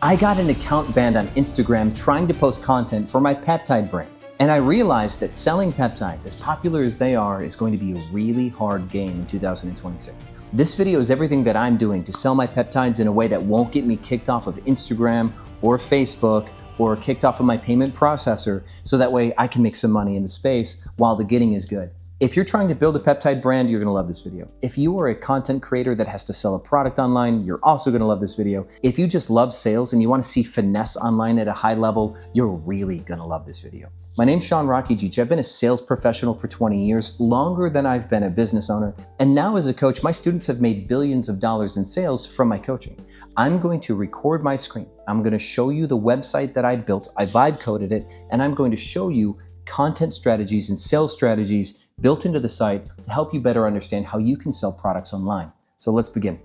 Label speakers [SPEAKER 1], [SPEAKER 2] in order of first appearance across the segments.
[SPEAKER 1] I got an account banned on Instagram trying to post content for my Peptide brand. And I realized that selling peptides, as popular as they are, is going to be a really hard game in 2026. This video is everything that I'm doing to sell my peptides in a way that won't get me kicked off of Instagram or Facebook or kicked off of my payment processor, so that way I can make some money in the space while the getting is good. If you're trying to build a peptide brand, you're gonna love this video. If you are a content creator that has to sell a product online, you're also gonna love this video. If you just love sales and you wanna see finesse online at a high level, you're really gonna love this video. My name's Sean Rocky G. I've been a sales professional for 20 years, longer than I've been a business owner. And now as a coach, my students have made billions of dollars in sales from my coaching. I'm going to record my screen. I'm gonna show you the website that I built. I vibe coded it, and I'm going to show you content strategies and sales strategies built into the site to help you better understand how you can sell products online. So let's begin.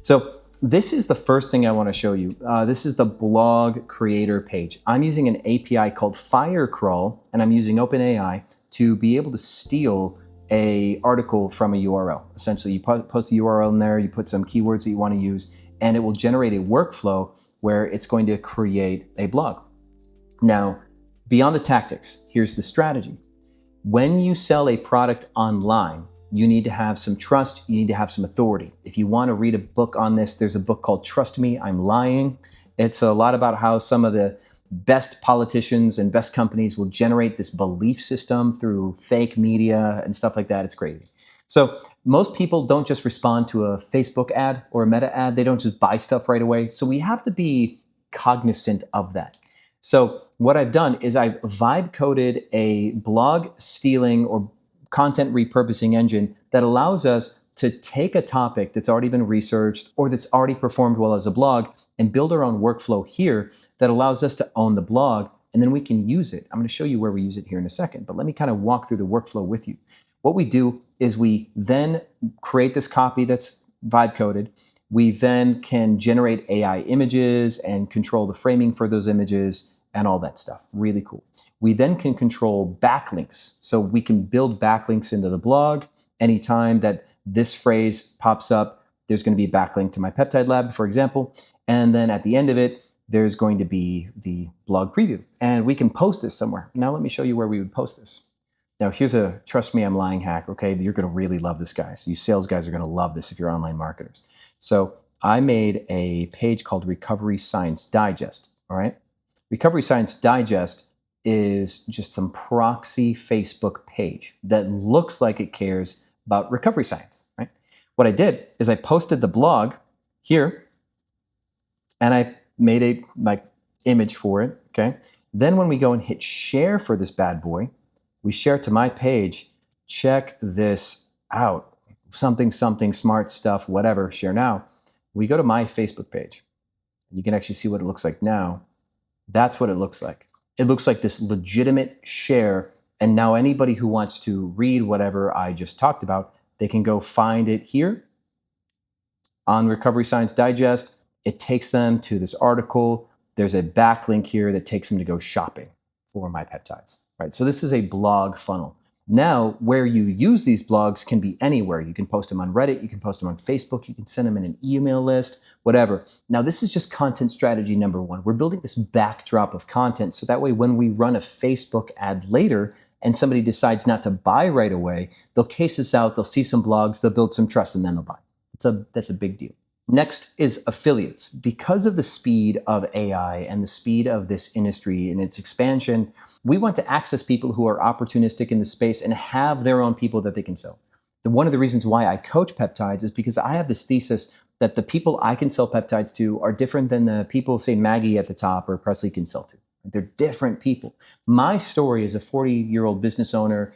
[SPEAKER 1] So this is the first thing I want to show you. This is the blog creator page. I'm using an API called Firecrawl, and I'm using OpenAI to be able to steal an article from a URL. Essentially, you post the URL in there, you put some keywords that you want to use, and it will generate a workflow where it's going to create a blog. Now, beyond the tactics, here's the strategy. When you sell a product online, you need to have some trust, you need to have some authority. If you want to read a book on this, there's a book called Trust Me, I'm Lying. It's a lot about how some of the best politicians and best companies will generate this belief system through fake media and stuff like that. It's crazy. So most people don't just respond to a Facebook ad or a Meta ad. They don't just buy stuff right away. So we have to be cognizant of that. So what I've done is I've vibe coded a blog stealing or content repurposing engine that allows us to take a topic that's already been researched or that's already performed well as a blog and build our own workflow here that allows us to own the blog, and then we can use it. I'm going to show you where we use it here in a second, but let me kind of walk through the workflow with you. What we do is we then create this copy that's vibe coded. We then can generate AI images and control the framing for those images and all that stuff. Really cool. We then can control backlinks. So we can build backlinks into the blog. Anytime that this phrase pops up, there's going to be a backlink to my Peptide Lab, for example. And then at the end of it, there's going to be the blog preview. And we can post this somewhere. Now let me show you where we would post this. Now here's a Trust Me, I'm Lying hack, okay? You're going to really love this, guys. You sales guys are going to love this if you're online marketers. So I made a page called Recovery Science Digest, all right? Recovery Science Digest is just some proxy Facebook page that looks like it cares about recovery science, right? What I did is I posted the blog here and I made a image for it, okay? Then when we go and hit share for this bad boy, we share it to my page. Check this out. Something, smart stuff, whatever, share now. We go to my Facebook page. You can actually see what it looks like now. That's what it looks like. It looks like this legitimate share. And now anybody who wants to read whatever I just talked about, they can go find it here on Recovery Science Digest. It takes them to this article. There's a backlink here that takes them to go shopping for my peptides, right? So this is a blog funnel. Now, where you use these blogs can be anywhere. You can post them on Reddit, you can post them on Facebook, you can send them in an email list, whatever. Now, this is just content strategy number one. We're building this backdrop of content so that way when we run a Facebook ad later and somebody decides not to buy right away, they'll case us out, they'll see some blogs, they'll build some trust, and then they'll buy. That's a big deal. Next is affiliates. Because of the speed of AI and the speed of this industry and its expansion, we want to access people who are opportunistic in the space and have their own people that they can sell. One of the reasons why I coach peptides is because I have this thesis that the people I can sell peptides to are different than the people, say, Maggie at the top or Presley can sell to. They're different people. My story as a 40-year-old business owner,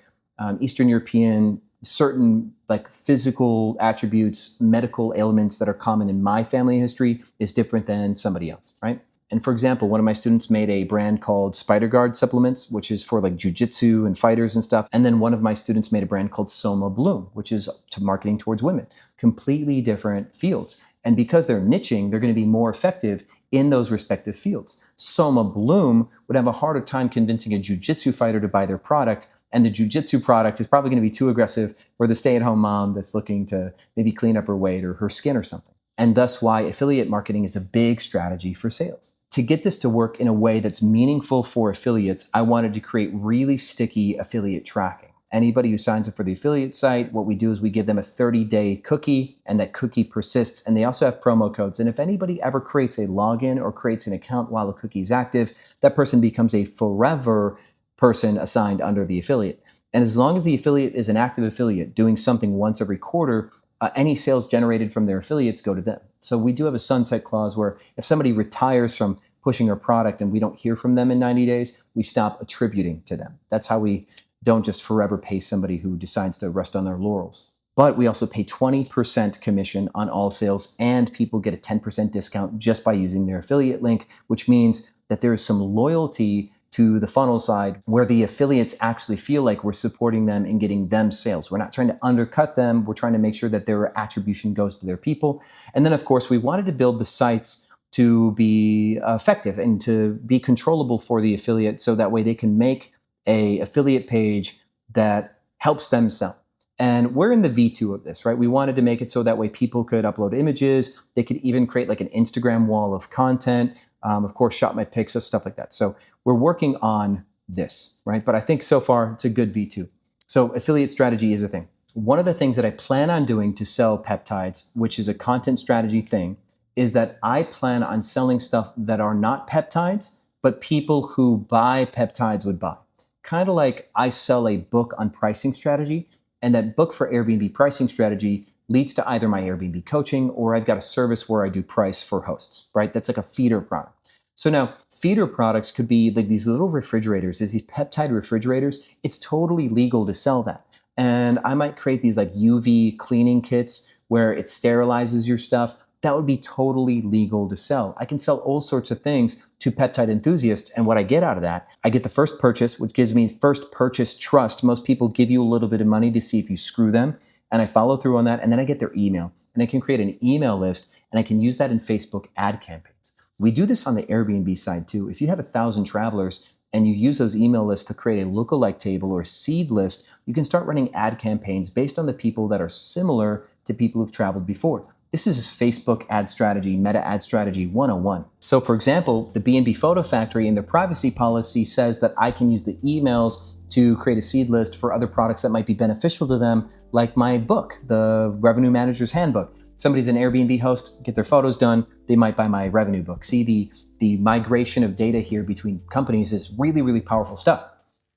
[SPEAKER 1] Eastern European, certain physical attributes, medical ailments that are common in my family history is different than somebody else, right? And for example, one of my students made a brand called Spider Guard Supplements, which is for jujitsu and fighters and stuff. And then one of my students made a brand called Soma Bloom, which is to marketing towards women. Completely different fields. And because they're niching, they're going to be more effective in those respective fields. Soma Bloom would have a harder time convincing a jujitsu fighter to buy their product, and the jujitsu product is probably going to be too aggressive for the stay-at-home mom that's looking to maybe clean up her weight or her skin or something. And thus why affiliate marketing is a big strategy for sales. to get this to work in a way that's meaningful for affiliates, I wanted to create really sticky affiliate tracking. Anybody who signs up for the affiliate site, what we do is we give them a 30-day cookie, and that cookie persists. And they also have promo codes. And if anybody ever creates a login or creates an account while the cookie is active, that person becomes a forever person assigned under the affiliate. And as long as the affiliate is an active affiliate doing something once every quarter, any sales generated from their affiliates go to them. So we do have a sunset clause where if somebody retires from pushing our product and we don't hear from them in 90 days, we stop attributing to them. That's how we don't just forever pay somebody who decides to rest on their laurels. But we also pay 20% commission on all sales, and people get a 10% discount just by using their affiliate link, which means that there is some loyalty to the funnel side where the affiliates actually feel like we're supporting them and getting them sales. We're not trying to undercut them. We're trying to make sure that their attribution goes to their people. And then, of course, we wanted to build the sites to be effective and to be controllable for the affiliate, so that way they can make a affiliate page that helps them sell. And we're in the V2 of this, right? We wanted to make it so that way people could upload images. They could even create like an Instagram wall of content. Of course, shop my pics, stuff like that. So we're working on this, right? But I think so far it's a good V2. So affiliate strategy is a thing. One of the things that I plan on doing to sell peptides, which is a content strategy thing, is that I plan on selling stuff that are not peptides, but people who buy peptides would buy. Kind of like I sell a book on pricing strategy, and that book for Airbnb pricing strategy leads to either my Airbnb coaching, or I've got a service where I do price for hosts, right? That's like a feeder product. So now feeder products could be like these little refrigerators, these peptide refrigerators. It's totally legal to sell that. And I might create these like UV cleaning kits where it sterilizes your stuff. That would be totally legal to sell. I can sell all sorts of things to peptide enthusiasts. And what I get out of that, I get the first purchase, which gives me first purchase trust. Most people give you a little bit of money to see if you screw them. And I follow through on that. And then I get their email. And I can create an email list, and I can use that in Facebook ad campaigns. We do this on the Airbnb side too. If you have 1,000 travelers and you use those email lists to create a lookalike table or seed list, you can start running ad campaigns based on the people that are similar to people who've traveled before. This is Facebook ad strategy, meta ad strategy 101. So for example, the B&B Photo Factory in their privacy policy says that I can use the emails to create a seed list for other products that might be beneficial to them, like my book, the Revenue Manager's Handbook. Somebody's an Airbnb host, get their photos done, they might buy my revenue book. See, the migration of data here between companies is really, really powerful stuff.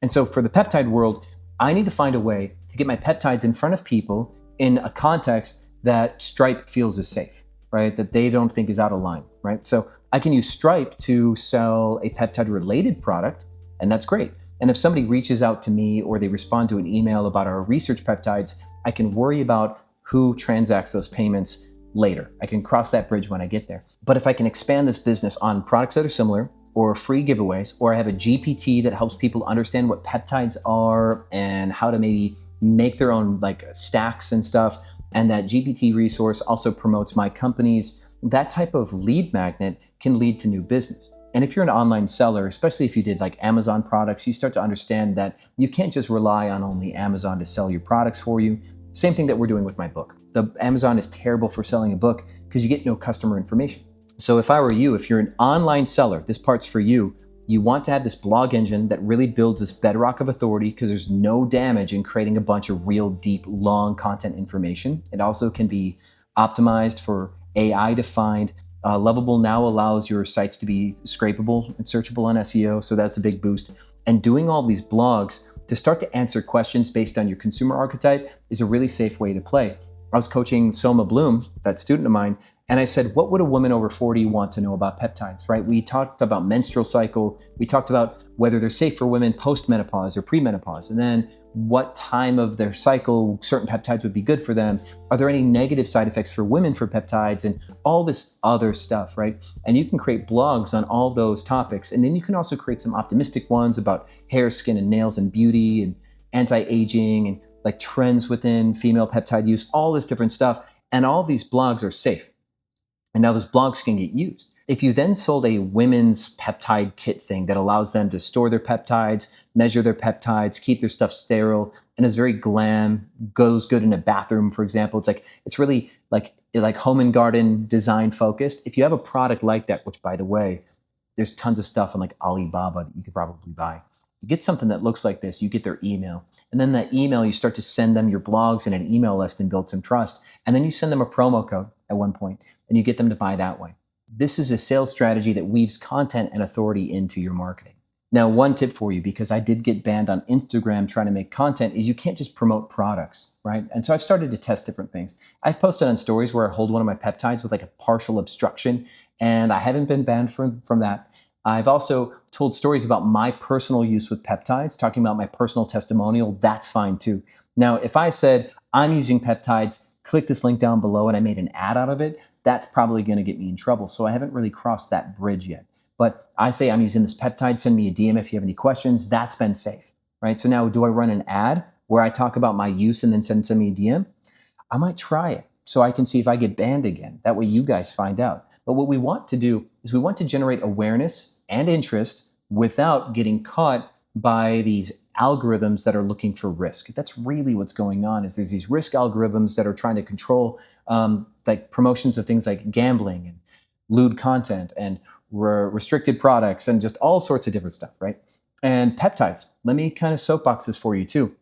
[SPEAKER 1] And so for the peptide world, I need to find a way to get my peptides in front of people in a context that Stripe feels is safe, right? That they don't think is out of line, right? So I can use Stripe to sell a peptide related product, and that's great. And if somebody reaches out to me or they respond to an email about our research peptides, I can worry about who transacts those payments later. I can cross that bridge when I get there. But if I can expand this business on products that are similar, or free giveaways, or I have a GPT that helps people understand what peptides are and how to maybe make their own like stacks and stuff, and that GPT resource also promotes my companies, that type of lead magnet can lead to new business. And if you're an online seller, especially if you did like Amazon products, you start to understand that you can't just rely on only Amazon to sell your products for you. Same thing that we're doing with my book. The Amazon is terrible for selling a book because you get no customer information. So if I were you, if you're an online seller, this part's for you. You want to have this blog engine that really builds this bedrock of authority, because there's no damage in creating a bunch of real deep, long content information. It also can be optimized for AI defined. Lovable now allows your sites to be scrapable and searchable on SEO, so that's a big boost. And doing all these blogs to start to answer questions based on your consumer archetype is a really safe way to play. I was coaching Soma Bloom, that student of mine, and I said, what would a woman over 40 want to know about peptides, right? We talked about menstrual cycle. We talked about whether they're safe for women post-menopause or pre-menopause, and then what time of their cycle certain peptides would be good for them. Are there any negative side effects for women for peptides, and all this other stuff, right? And you can create blogs on all those topics. And then you can also create some optimistic ones about hair, skin, and nails and beauty and anti-aging and like trends within female peptide use, all this different stuff. And all these blogs are safe. And now those blogs can get used. If you then sold a women's peptide kit thing that allows them to store their peptides, measure their peptides, keep their stuff sterile, and is very glam, goes good in a bathroom, for example. It's really like home and garden design focused. If you have a product like that, which by the way, there's tons of stuff on like Alibaba that you could probably buy. You get something that looks like this, you get their email. And then that email, you start to send them your blogs in an email list and build some trust. And then you send them a promo code at one point and you get them to buy that way. This is a sales strategy that weaves content and authority into your marketing. Now, one tip for you, because I did get banned on Instagram trying to make content, is you can't just promote products, right? And so I've started to test different things. I've posted on stories where I hold one of my peptides with like a partial obstruction, and I haven't been banned from that. I've also told stories about my personal use with peptides, talking about my personal testimonial. That's fine too. Now, if I said, I'm using peptides, click this link down below, and I made an ad out of it, that's probably going to get me in trouble. So I haven't really crossed that bridge yet. But I say I'm using this peptide, send me a DM if you have any questions. That's been safe, right? So now do I run an ad where I talk about my use and then send me a DM? I might try it so I can see if I get banned again. That way you guys find out. But what we want to do is we want to generate awareness and interest without getting caught by these algorithms that are looking for risk. That's really what's going on, is there's these risk algorithms that are trying to control like promotions of things like gambling and lewd content and restricted products and just all sorts of different stuff, right? And peptides, let me kind of soapbox this for you too.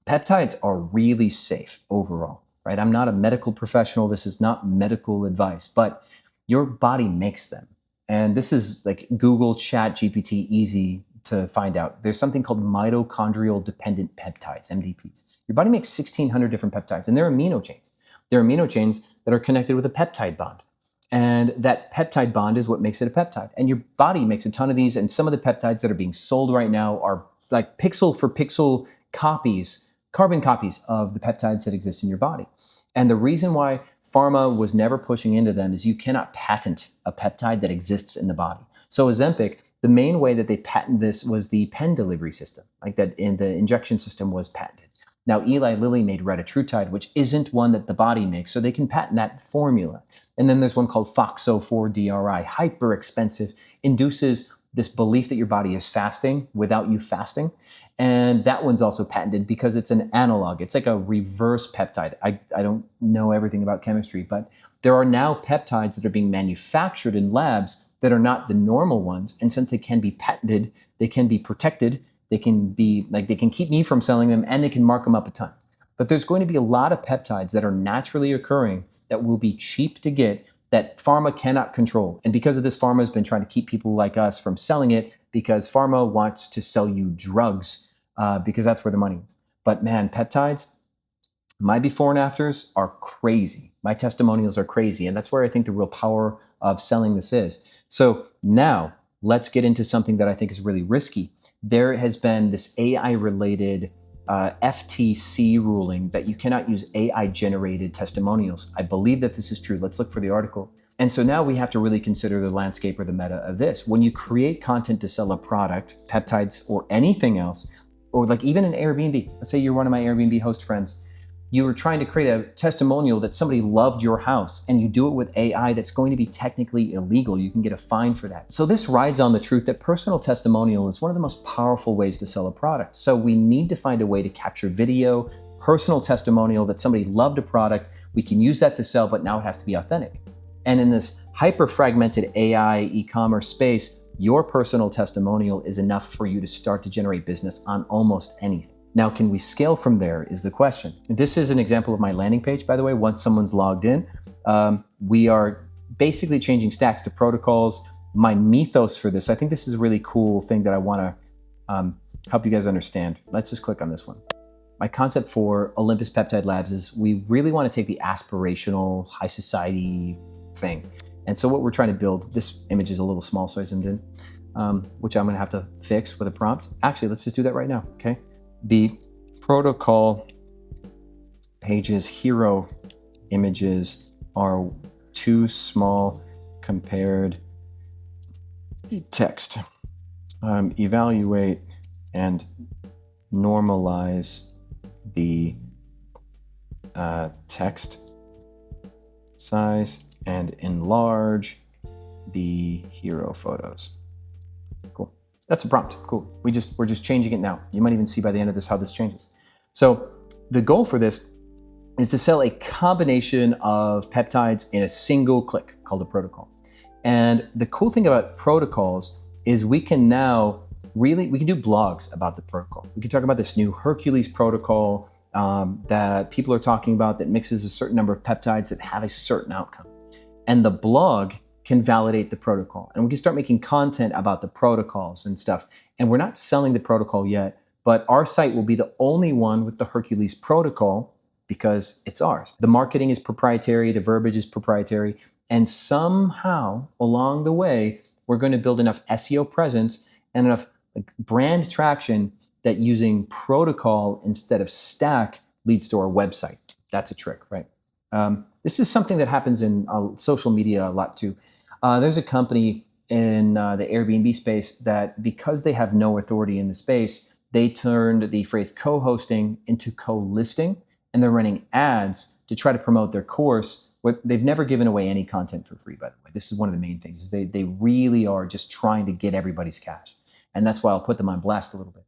[SPEAKER 1] Peptides are really safe overall, right? I'm not a medical professional. This is not medical advice, but your body makes them. And this is like Google Chat GPT easy to find out. There's something called mitochondrial dependent peptides, MDPs. Your body makes 1,600 different peptides, and they're amino chains. They're amino chains that are connected with a peptide bond. And that peptide bond is what makes it a peptide. And your body makes a ton of these. And some of the peptides that are being sold right now are like pixel for pixel copies, carbon copies of the peptides that exist in your body. And the reason why pharma was never pushing into them is you cannot patent a peptide that exists in the body. So Ozempic, the main way that they patented this was the pen delivery system, like that in the injection system was patented. Now, Eli Lilly made retatrutide, which isn't one that the body makes, so they can patent that formula. And then there's one called FOXO4-DRI, hyper expensive, induces this belief that your body is fasting without you fasting. And that one's also patented because it's an analog. It's like a reverse peptide. I don't know everything about chemistry, but there are now peptides that are being manufactured in labs that are not the normal ones. And since they can be patented, they can be protected. They can keep me from selling them, and they can mark them up a ton. But there's going to be a lot of peptides that are naturally occurring that will be cheap to get that pharma cannot control. And because of this, pharma has been trying to keep people like us from selling it because pharma wants to sell you drugs because that's where the money is. But man, peptides, my before and afters are crazy. My testimonials are crazy. And that's where I think the real power of selling this is. So now let's get into something that I think is really risky. There has been this AI-related FTC ruling that you cannot use AI-generated testimonials. I believe that this is true. Let's look for the article. And so now we have to really consider the landscape or the meta of this. When you create content to sell a product, peptides or anything else, or like even an Airbnb, let's say you're one of my Airbnb host friends, you were trying to create a testimonial that somebody loved your house, and you do it with AI, that's going to be technically illegal. You can get a fine for that. So this rides on the truth that personal testimonial is one of the most powerful ways to sell a product. So we need to find a way to capture video, personal testimonial that somebody loved a product. We can use that to sell, but now it has to be authentic. And in this hyper-fragmented AI e-commerce space, your personal testimonial is enough for you to start to generate business on almost anything. Now, can we scale from there is the question. This is an example of my landing page, by the way. Once someone's logged in, we are basically changing stacks to protocols. My mythos for this, I think this is a really cool thing that I want to help you guys understand. Let's just click on this one. My concept for Olympus Peptide Labs is we really want to take the aspirational high society thing. And so what we're trying to build, this image is a little small, so I zoomed in, which I'm going to have to fix with a prompt. Actually, let's just do that right now, okay? The protocol page's hero images are too small compared text. Evaluate and normalize the text size and enlarge the hero photos. Cool. That's a prompt. Cool. We're just changing it now. You might even see by the end of this how this changes. So the goal for this is to sell a combination of peptides in a single click called a protocol. And the cool thing about protocols is we can do blogs about the protocol. We can talk about this new Hercules protocol that people are talking about that mixes a certain number of peptides that have a certain outcome. And the blog can validate the protocol. And we can start making content about the protocols and stuff. And we're not selling the protocol yet, but our site will be the only one with the Hercules protocol because it's ours. The marketing is proprietary, the verbiage is proprietary, and somehow along the way, we're going to build enough SEO presence and enough brand traction that using protocol instead of stack leads to our website. That's a trick, right? This is something that happens in social media a lot too. There's a company in the Airbnb space that because they have no authority in the space, they turned the phrase co-hosting into co-listing, and they're running ads to try to promote their course. They've never given away any content for free, by the way. This is one of the main things. Is they really are just trying to get everybody's cash. And that's why I'll put them on blast a little bit.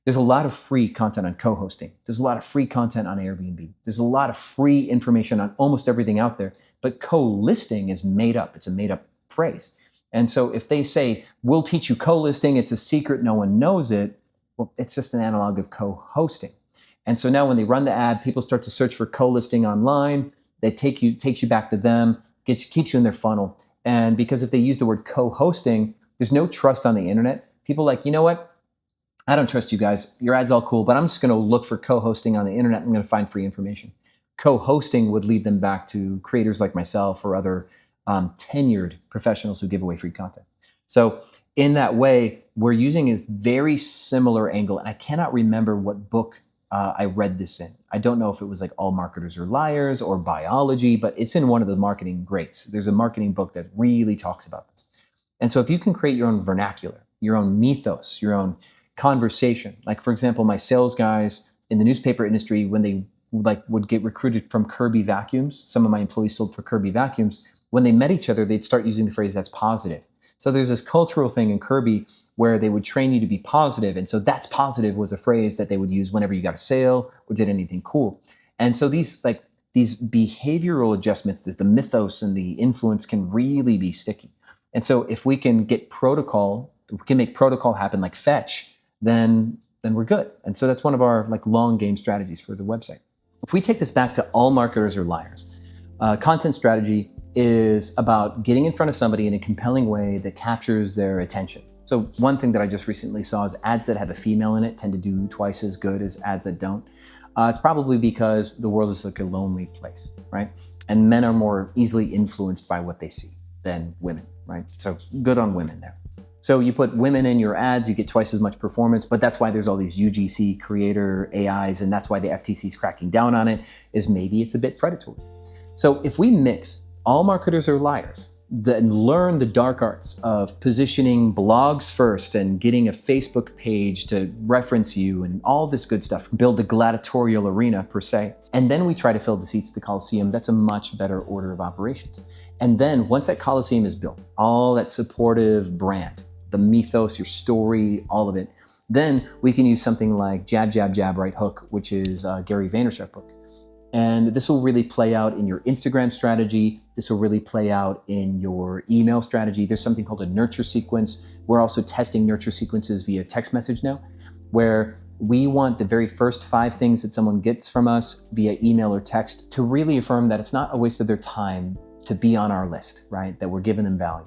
[SPEAKER 1] There's a lot of free content on co-hosting. There's a lot of free content on Airbnb. There's a lot of free information on almost everything out there. But co-listing is made up. It's a made up phrase. And so if they say, we'll teach you co-listing, it's a secret, no one knows it, well, it's just an analog of co-hosting. And so now when they run the ad, people start to search for co-listing online. They takes you back to them, keeps you in their funnel. And because if they use the word co-hosting, there's no trust on the internet. People are like, you know what? I don't trust you guys. Your ad's all cool, but I'm just going to look for co-hosting on the internet. I'm going to find free information. Co-hosting would lead them back to creators like myself or other tenured professionals who give away free content. So in that way, we're using a very similar angle. And I cannot remember what book I read this in. I don't know if it was like All Marketers Are Liars or Biology, but it's in one of the marketing greats. There's a marketing book that really talks about this. And so if you can create your own vernacular, your own mythos, your own conversation, like for example, my sales guys in the newspaper industry, when they would get recruited from Kirby Vacuums, some of my employees sold for Kirby Vacuums, when they met each other, they'd start using the phrase that's positive. So there's this cultural thing in Kirby where they would train you to be positive. And so that's positive was a phrase that they would use whenever you got a sale or did anything cool. And so these behavioral adjustments, the mythos and the influence can really be sticky. And so if we can get protocol, we can make protocol happen like fetch, then we're good. And so that's one of our long game strategies for the website. If we take this back to All Marketers Are Liars, content strategy is about getting in front of somebody in a compelling way that captures their attention. So one thing that I just recently saw is ads that have a female in it tend to do twice as good as ads that don't. It's probably because the world is like a lonely place, right? And men are more easily influenced by what they see than women, right? So good on women there. So you put women in your ads, you get twice as much performance, but that's why there's all these UGC creator AIs, and that's why the FTC is cracking down on it, is maybe it's a bit predatory. So if we mix All Marketers Are Liars, then learn the dark arts of positioning blogs first and getting a Facebook page to reference you and all this good stuff, build the gladiatorial arena per se, and then we try to fill the seats at the Coliseum, that's a much better order of operations. And then once that Coliseum is built, all that supportive brand, the mythos, your story, all of it, then we can use something like jab, jab, jab, right hook, which is Gary Vaynerchuk book. And this will really play out in your Instagram strategy. This will really play out in your email strategy. There's something called a nurture sequence. We're also testing nurture sequences via text message now, where we want the very first 5 things that someone gets from us via email or text to really affirm that it's not a waste of their time to be on our list, right? That we're giving them value.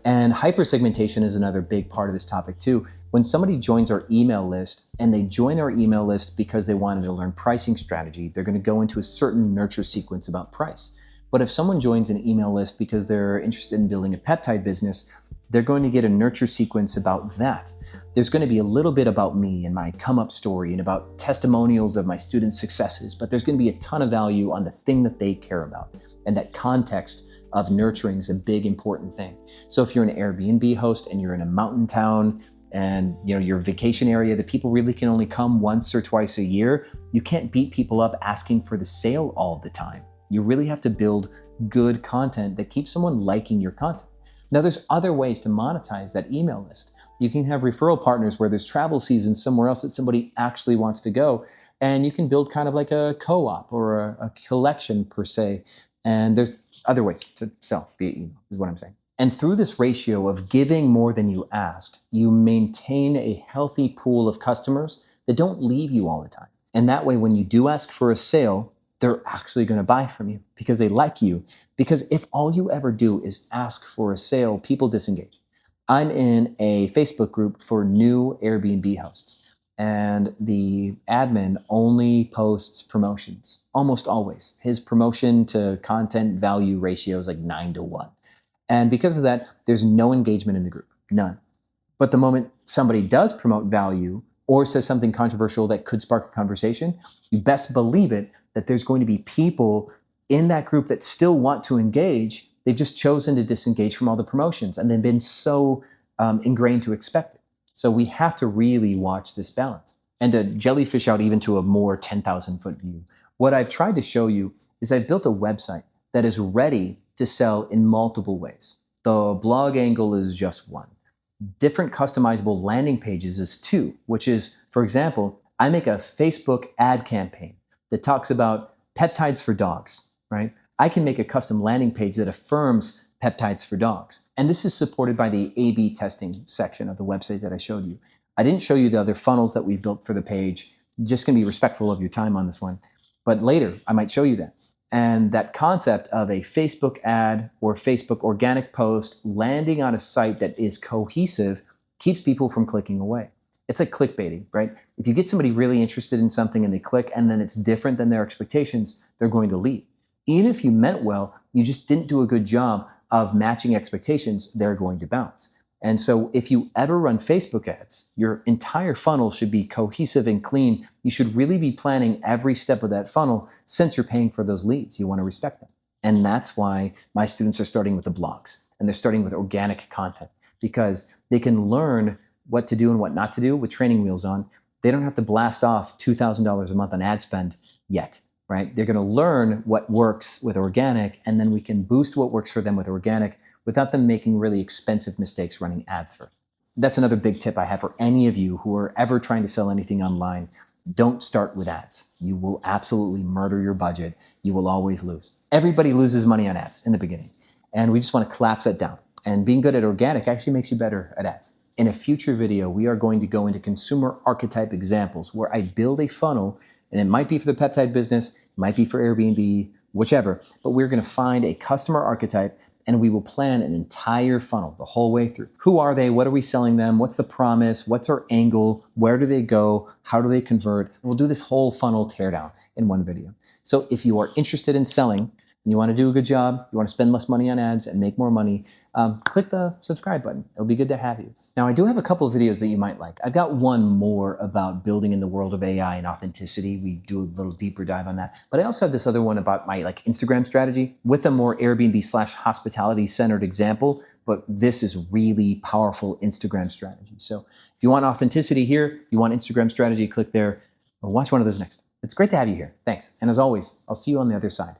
[SPEAKER 1] And hypersegmentation is another big part of this topic too. When somebody joins our email list and they join our email list because they wanted to learn pricing strategy, they're going to go into a certain nurture sequence about price. But if someone joins an email list because they're interested in building a peptide business, they're going to get a nurture sequence about that. There's going to be a little bit about me and my come up story and about testimonials of my students' successes, but there's going to be a ton of value on the thing that they care about. And that context of nurturing is a big important thing. So if you're an Airbnb host and you're in a mountain town and your vacation area that people really can only come once or twice a year, you can't beat people up asking for the sale all the time. You really have to build good content that keeps someone liking your content. Now there's other ways to monetize that email list. You can have referral partners where there's travel season somewhere else that somebody actually wants to go, and you can build kind of like a co-op or a collection per se. And there's other ways to sell via email is what I'm saying. And through this ratio of giving more than you ask, you maintain a healthy pool of customers that don't leave you all the time. And that way, when you do ask for a sale, they're actually going to buy from you because they like you. Because if all you ever do is ask for a sale, people disengage. I'm in a Facebook group for new Airbnb hosts, and the admin only posts promotions, almost always. His promotion to content value ratio is like 9-1. And because of that, there's no engagement in the group, none. But the moment somebody does promote value or says something controversial that could spark a conversation, you best believe it that there's going to be people in that group that still want to engage. They've just chosen to disengage from all the promotions and they've been so ingrained to expect it. So we have to really watch this balance. And to jellyfish out even to a more 10,000 foot view, what I've tried to show you is I've built a website that is ready to sell in multiple ways. The blog angle is just one. Different customizable landing pages is two, which is, for example, I make a Facebook ad campaign that talks about peptides for dogs, right? I can make a custom landing page that affirms peptides for dogs. And this is supported by the A/B testing section of the website that I showed you. I didn't show you the other funnels that we built for the page. Just going to be respectful of your time on this one. But later, I might show you that. And that concept of a Facebook ad or Facebook organic post landing on a site that is cohesive keeps people from clicking away. It's like clickbaiting, right? If you get somebody really interested in something and they click and then it's different than their expectations, they're going to leave. Even if you meant well, you just didn't do a good job of matching expectations, they're going to bounce. And so if you ever run Facebook ads, your entire funnel should be cohesive and clean. You should really be planning every step of that funnel since you're paying for those leads. You want to respect them. And that's why my students are starting with the blogs and they're starting with organic content because they can learn what to do and what not to do with training wheels on. They don't have to blast off $2,000 a month on ad spend yet, right? They're going to learn what works with organic and then we can boost what works for them with organic without them making really expensive mistakes running ads first. That's another big tip I have for any of you who are ever trying to sell anything online. Don't start with ads. You will absolutely murder your budget. You will always lose. Everybody loses money on ads in the beginning. And we just want to collapse that down. And being good at organic actually makes you better at ads. In a future video, we are going to go into consumer archetype examples where I build a funnel, and it might be for the peptide business, it might be for Airbnb, whichever, but we're going to find a customer archetype and we will plan an entire funnel the whole way through. Who are they? What are we selling them? What's the promise? What's our angle? Where do they go? How do they convert? We'll do this whole funnel teardown in one video. So if you are interested in selling and you want to do a good job, you want to spend less money on ads and make more money, click the subscribe button. It'll be good to have you. Now, I do have a couple of videos that you might like. I've got one more about building in the world of AI and authenticity. We do a little deeper dive on that. But I also have this other one about my Instagram strategy with a more Airbnb/hospitality centered example. But this is really powerful Instagram strategy. So if you want authenticity here, you want Instagram strategy, click there. Watch one of those next. It's great to have you here. Thanks. And as always, I'll see you on the other side.